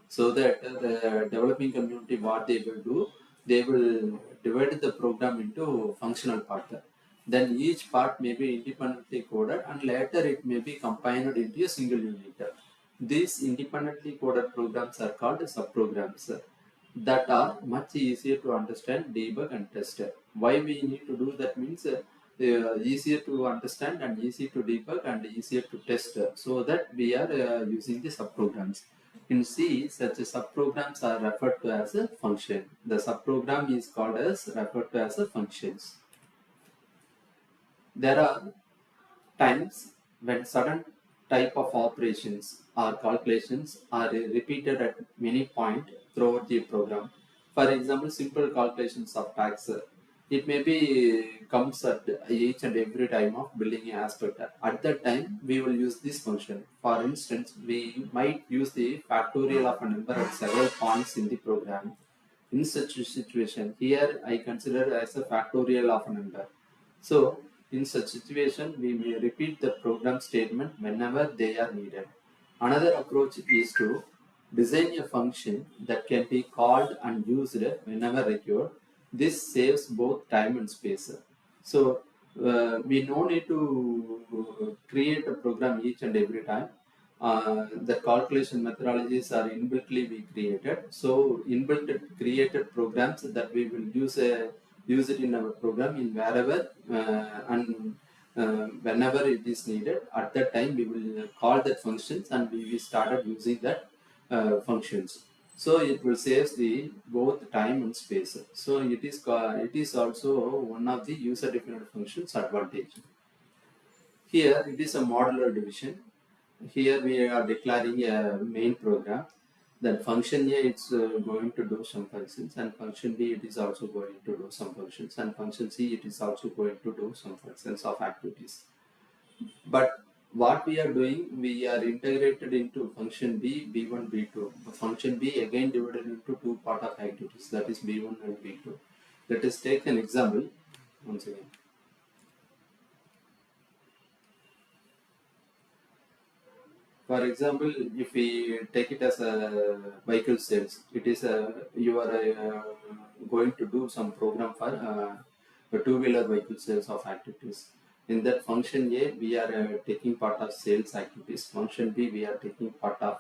so that the developing community, what they will do, they will divide the program into functional part. Then each part may be independently coded and later it may be combined into a single unit. These independently coded programs are called subprograms that are much easier to understand, debug and test. Why we need to do that means easier to understand and easy to debug and easier to test, so that we are using the subprograms. In C, such subprograms are referred to as a function. The subprogram is called as referred to as a functions. There are times when certain type of operations or calculations are repeated at many points throughout the program. For example, simple calculations of tax. It may be comes at each and every time of building aspect. At that time, we will use this function. For instance, we might use the factorial of a number at several points in the program. In such a situation, here I consider as a factorial of a number. So, in such situation, we may repeat the program statement whenever they are needed. Another approach is to design a function that can be called and used whenever required. This saves both time and space. So, we no need to create a program each and every time. The calculation methodologies are inbuiltly we created. So inbuilt created programs that we will use it in our program in wherever and whenever it is needed. At that time, we will call that functions and we started using that functions. So it will save the both time and space. So it is also one of the user defined functions advantage. Here it is a modular division. Here we are declaring a main program. Then function A it's going to do some functions, and function B it is also going to do some functions, and function C it is also going to do some functions of activities. But what we are doing, we are integrated into function B, B1, B2. Function B again divided into two part of activities, that is B1 and B2. Let us take an example once again. For example, if we take it as a vehicle sales, it is you are going to do some program for a two-wheeler vehicle sales of activities. In that function A, we are taking part of sales activities. Function B, we are taking part of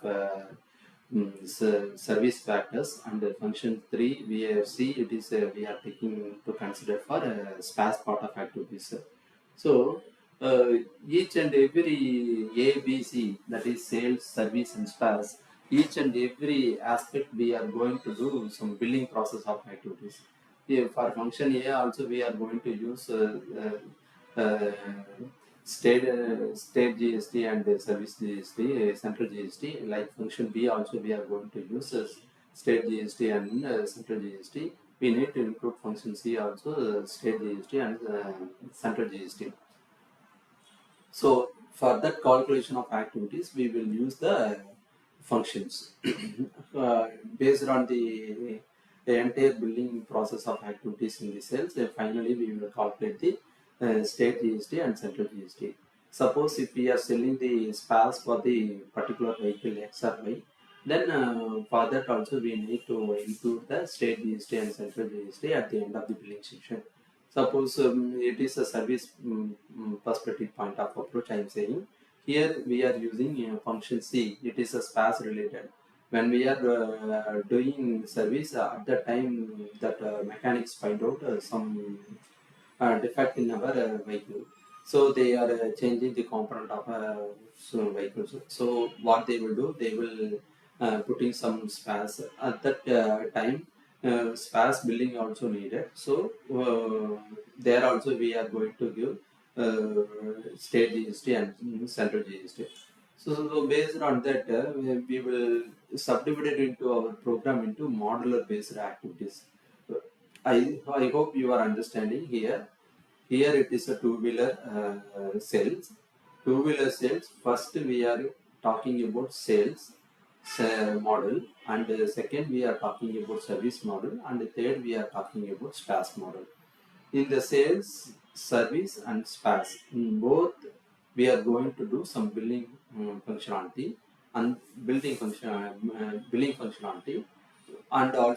service factors, and function 3, we see it is we are taking to consider for SPAS part of activities. So uh, each and every A, B, C, that is sales, service, and spares, each and every aspect we are going to do some billing process of activities. Here for function A also we are going to use state GST and service GST, central GST. Like function B also we are going to use state GST and central GST. We need to include function C also, state GST and central GST. So for that calculation of activities, we will use the functions. Based on the entire billing process of activities in the cells. And finally, we will calculate the state GST and central GST. Suppose if we are selling the spares for the particular vehicle X or Y, then for that also we need to include the state GST and central GST at the end of the billing section. Suppose it is a service perspective point of approach I am saying. Here we are using function C. It is a space related. When we are doing service, at the time that mechanics find out some defect in our vehicle. So they are changing the component of vehicle. So what they will do, they will putting some space at that time. Space billing also needed. So there also we are going to give state GST and central GST. So based on that, we will subdivide it into our program into modular based activities. I hope you are understanding here. Here it is a two-wheeler sales. Two-wheeler sales, first we are talking about sales model, and second we are talking about service model, and the third we are talking about SPAS model. In the sales, service and SPAS, in both we are going to do some billing functionality, and building function, billing functionality, and also